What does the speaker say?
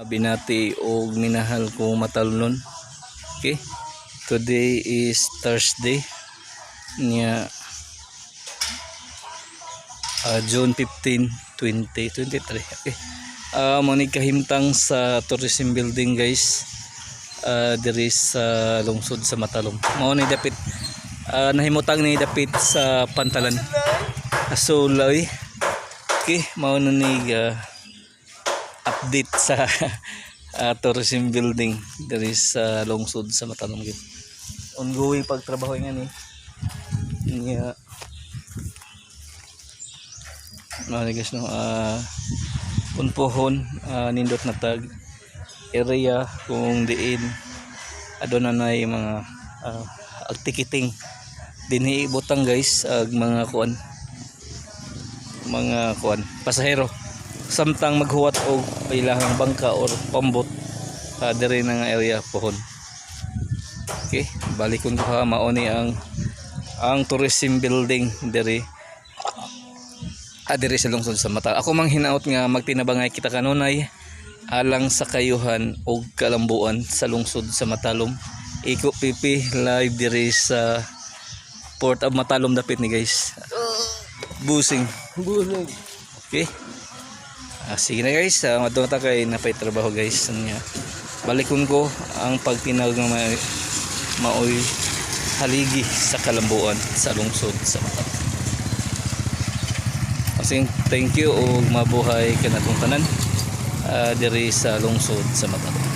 binati o minahal ko matalon. Okay, today is Thursday niya, June 15, 2023. Okay, manig kahimtang sa tourism building guys, diri sa lungsod sa Matalom. Mao ni dapit nahimutang ni dapit sa Pantalan Asulay. Okay, mao na ni update sa tourism building diri sa lungsod sa Matalom. Ongoing pagtrabaho nga ni niya guys, no, punpohon nindot na tag area kung diin aduna na yung mga ticketing dinhi butang guys, mga kuan pasahero samtang maghuwat og ilahang bangka or pambot diri na nga area pohon. Okay, balikon ko ha, mao ni ang tourism building diri diri sa lungsod sa Matalom. Ako mang hinaot nga magtinabangay kita kanunay alang sa kayuhan og kalambuan sa lungsod sa Matalom. Iko pipi live diri sa Port of Matalom dapit ni guys. Busing. Okay. Sige na guys, madung ta kay napay trabaho guys. Balikon ko ang pagtinag ng maoy haligi sa kalambuan sa lungsod sa Matalom. Thank you o mabuhay kanatong tanan diri sa lungsod sa Matalom.